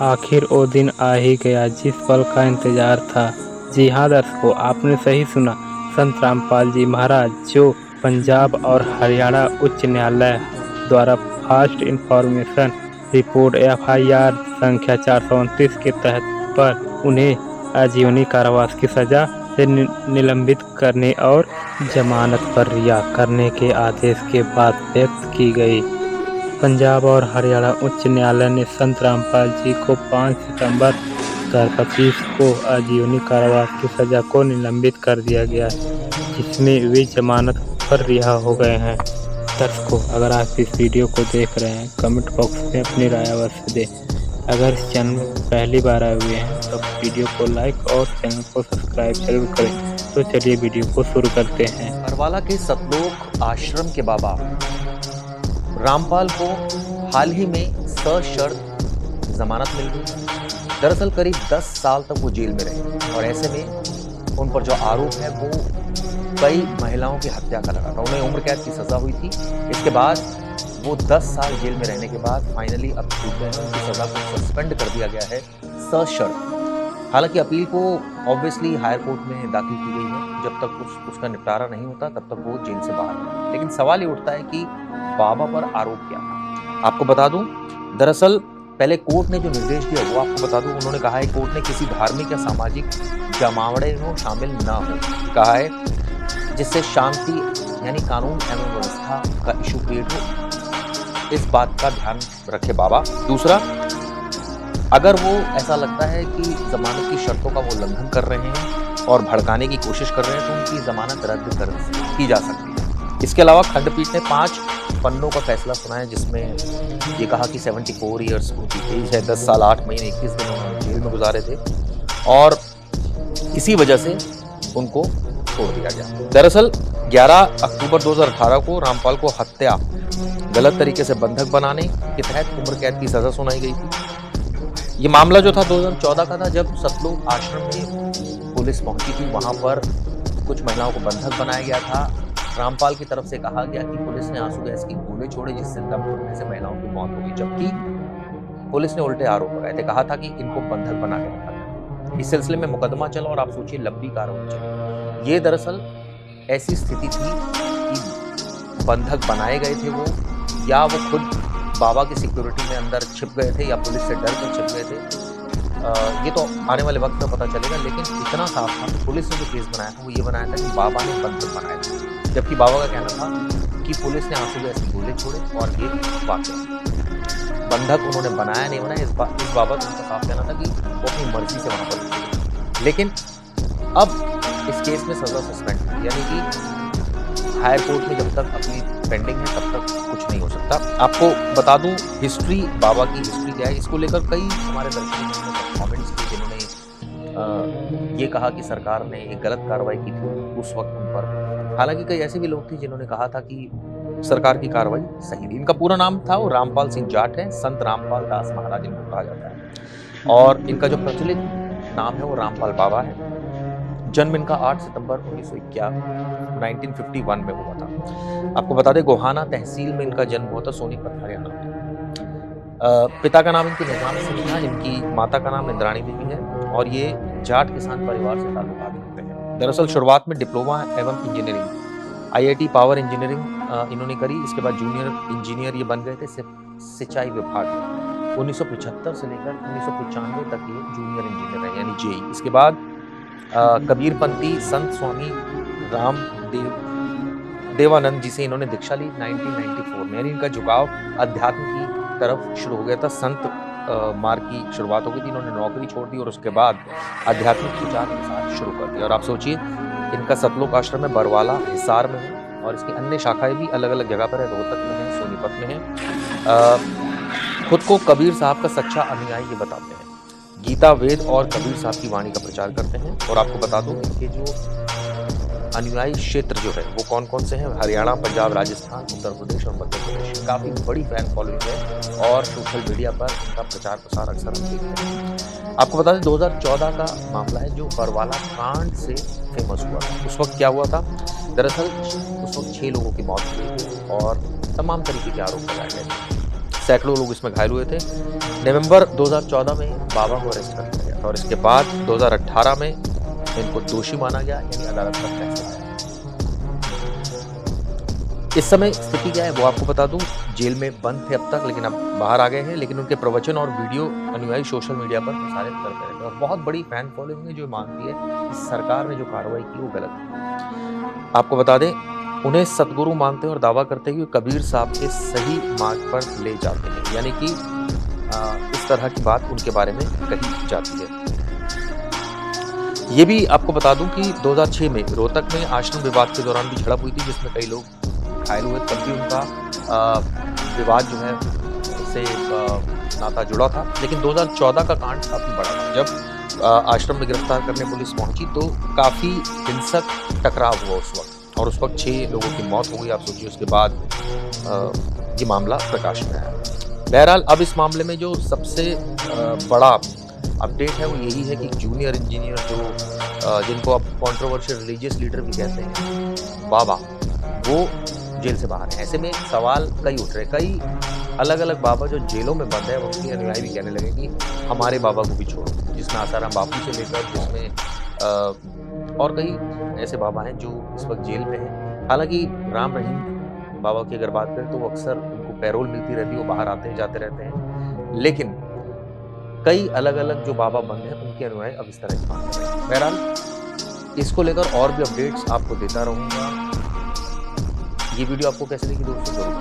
आखिर वो दिन आ ही गया जिस पल का इंतजार था। जी हाँ दर्शकों, आपने सही सुना। संत रामपाल जी महाराज जो पंजाब और हरियाणा उच्च न्यायालय द्वारा फास्ट इंफॉर्मेशन रिपोर्ट FIR संख्या 429 के तहत पर उन्हें आजीवनी कारावास की सजा से निलंबित करने और जमानत पर रिहा करने के आदेश के बाद व्यक्त की गई। पंजाब और हरियाणा उच्च न्यायालय ने संत रामपाल जी को 5 सितंबर 2025 को आजीवनी कारावास की सजा को निलंबित कर दिया गया, जिसमें वे जमानत पर रिहा हो गए हैं। दर्शकों, अगर आप इस वीडियो को देख रहे हैं, कमेंट बॉक्स में अपनी राय अवश्य दें। अगर इस चैनल में पहली बार आए हुए हैं तो वीडियो को लाइक और चैनल को सब्सक्राइब जरूर करें। तो चलिए वीडियो को शुरू करते हैं। बरवाला के सतलोक आश्रम के बाबा रामपाल को हाल ही में सशर्त जमानत मिल गई। दरअसल करीब 10 साल तक वो जेल में रहे और ऐसे में उन पर जो आरोप है वो कई महिलाओं की हत्या का लगा था। उन्हें उम्र कैद की सजा हुई थी। इसके बाद वो 10 साल जेल में रहने के बाद फाइनली अब छूट गए हैं। उनकी सजा को सस्पेंड कर दिया गया है सशर्त। हालांकि अपील को ऑब्वियसली हायर कोर्ट में दाखिल की गई है। जब तक उसका निपटारा नहीं होता तब तक वो जेल से बाहर है। लेकिन सवाल ये उठता है कि बाबा पर आरोप क्या था। आपको बता दूं, दरअसल पहले कोर्ट ने जो निर्देश दिया वो आपको बता दूं। उन्होंने कहा है, कोर्ट ने किसी धार्मिक या सामाजिक जमावड़े में शामिल ना हो, कहा है जिससे शांति यानी कानून एवं व्यवस्था का इशू क्रिएट हो, इस बात का ध्यान रखे बाबा। दूसरा, अगर वो ऐसा लगता है कि जमानत की शर्तों का वो उल्लंघन कर रहे हैं और भड़काने की कोशिश कर रहे हैं तो उनकी जमानत रद्द की जा सकती है। इसके अलावा खंडपीठ ने 5 पन्नों का फैसला सुना है, जिसमें ये कहा कि 74 ईयर्स उनकी एज है, 10 साल 8 महीने 21 दिन उन्होंने जेल में गुजारे थे और इसी वजह से उनको छोड़ दिया गया। दरअसल 11 अक्टूबर 2018 को रामपाल को हत्या, गलत तरीके से बंधक बनाने के तहत उम्र कैद की सजा सुनाई गई थी। ये मामला जो था 2014 का था, जब सतलोक आश्रम में पुलिस पहुंची थी। वहां पर कुछ महिलाओं को बंधक बनाया गया था। रामपाल की तरफ से कहा गया कि पुलिस ने आंसू गैस की गोले छोड़े जिससे दम घुटने से महिलाओं की मौत हो गई, जबकि पुलिस ने उल्टे आरोप लगाए थे। कहा था कि इनको बंधक बना के रखा गया। इस सिलसिले में मुकदमा चला और आप सोचिए लंबी कार्रवाई चली। ये दरअसल ऐसी स्थिति थी कि बंधक बनाए गए थे वो, या वो खुद बाबा की सिक्योरिटी में अंदर छिप गए थे, या पुलिस से डर कर छिप गए थे। ये तो आने वाले वक्त में पता चलेगा। लेकिन इतना साफ था कि पुलिस ने जो केस बनाया था वो ये बनाया था कि बाबा ने बंधक बनाया था, जबकि बाबा का कहना था कि पुलिस ने आंसू गैस के गोले छोड़े और ये वाकया बंधक उन्होंने बनाया नहीं बनाया, इस बाबत उनका साफ कहना था कि वो अपनी मर्जी से वहां पर। लेकिन अब इस केस में सजा सस्पेंड हुई, यानी कि हायर कोर्ट में जब तक अपनी पेंडिंग है तब तक कुछ नहीं हो सकता। आपको बता दूं हिस्ट्री, बाबा की हिस्ट्री क्या है, इसको लेकर कई हमारे दर्शकों ने कमेंट्स किए जिन्होंने ये कहा कि सरकार ने एक गलत कार्रवाई की थी उस वक्त उन पर। हालांकि कई ऐसे भी लोग थे जिन्होंने कहा था कि सरकार की कार्रवाई सही थी। इनका पूरा नाम था वो रामपाल सिंह जाट है, संत रामपाल दास महाराज इनको कहा जाता है और इनका जो प्रचलित नाम है वो रामपाल बाबा है। जन्म इनका 8 सितंबर 1951 में हुआ था। आपको बता दें गोहाना तहसील में इनका जन्म हुआ था, सोनीपत हरियाणा में। पिता का नाम इनके निजाम सिंह था, इनकी माता का नाम इंद्राणी देवी है और ये जाट किसान परिवार से ताल्लुकात रखते हैं। दरअसल शुरुआत में डिप्लोमा एवं इंजीनियरिंग IIT पावर इंजीनियरिंग इन्होंने करी। इसके बाद जूनियर इंजीनियर ये बन गए थे सिंचाई विभाग में। 1975 से लेकर 1995 तक ये जूनियर इंजीनियर है, यानी JEE। इसके बाद कबीरपंथी संत स्वामी राम देवानंद जी से इन्होंने दीक्षा ली 1994 में, यानी इनका झुकाव अध्यात्म की तरफ शुरू हो गया था। संत मार्ग की शुरुआत हो गई थी। इन्होंने नौकरी छोड़ दी और उसके बाद आध्यात्मिक विचार के साथ शुरू कर दिया। और आप सोचिए इनका सतलोक आश्रम है, बरवाला हिसार में है और इसकी अन्य शाखाएं भी अलग अलग जगह पर है, रोहतक में है, सोनीपत में है। खुद को कबीर साहब का सच्चा अनुयायी ये बताते हैं। गीता, वेद और कबीर साहब की वाणी का प्रचार करते हैं। और आपको बता दूं इनके जो अनुयायी क्षेत्र जो है वो कौन कौन से हैं, हरियाणा, पंजाब, राजस्थान, उत्तर प्रदेश और मध्य प्रदेश। काफ़ी बड़ी फैन फॉलोइंग है और सोशल मीडिया पर इनका प्रचार प्रसार अक्सर हम देखते हैं। आपको बता दें 2014 का मामला है जो बरवाला कांड से फेमस हुआ था। उस वक्त क्या हुआ था, दरअसल उस वक्त 6 लोगों की मौत हुई और तमाम तरीके के आरोप लगाए गए थे। सैकड़ों लोग इसमें घायल हुए थे। नवंबर 2014 में बाबा को अरेस्ट कर लिया गया था और इसके बाद 2018 में इनको दोषी माना गया, यानी अदालत का फैसला आया। इस समय स्थिति क्या है वो आपको बता दूं, जेल में बंद थे अब तक, लेकिन अब बाहर आ गए हैं। लेकिन उनके प्रवचन और वीडियो अनुयायी सोशल मीडिया पर प्रसारित करते रहते हैं और बहुत बड़ी फैन फॉलोइंग है जो मानती है कि सरकार ने जो कार्रवाई की वो गलत है। आपको बता दें, उन्हें सतगुरु मानते हैं और दावा करते हैं कि कबीर साहब के सही मार्ग पर ले जाते हैं, यानी कि इस तरह की बात उनके बारे में कही जाती है। ये भी आपको बता दूं कि 2006 में रोहतक में आश्रम विवाद के दौरान भी झड़प हुई थी, जिसमें कई लोग घायल हुए। तब भी उनका विवाद जो है उससे नाता जुड़ा था। लेकिन 2014 का कांड काफी बड़ा था। जब आश्रम में गिरफ्तार करने पुलिस पहुंची तो काफी हिंसक टकराव हुआ उस वक्त, और उस वक्त 6 लोगों की मौत हो गई। आप सोचिए, उसके बाद ये मामला प्रकाश में आया। बहरहाल अब इस मामले में जो सबसे बड़ा अपडेट है वो यही है कि जूनियर इंजीनियर जो जिनको अब कंट्रोवर्शियल रिलीजियस लीडर भी कहते हैं, बाबा, वो जेल से बाहर है। ऐसे में सवाल कई उठ रहे, कई अलग अलग बाबा जो जेलों में बंद है, उनके अनुयायी भी कहने लगे कि हमारे बाबा को भी छोड़ो, जिसमें आसाराम बापू से लेकर जिसमें और कई ऐसे बाबा हैं जो इस वक्त जेल में हैं। हालांकि राम रहीम बाबा की अगर बात करें तो वो अक्सर उनको पैरोल मिलती रहती है, वो बाहर आते जाते रहते हैं। लेकिन कई अलग अलग जो बाबा बंद हैं उनके अनुयायी अब इस तरह की बात कर रहे हैं। बहरहाल इसको लेकर और भी अपडेट्स आपको देता रहूंगा। ये वीडियो आपको कैसे लगी दोस्तों जरूर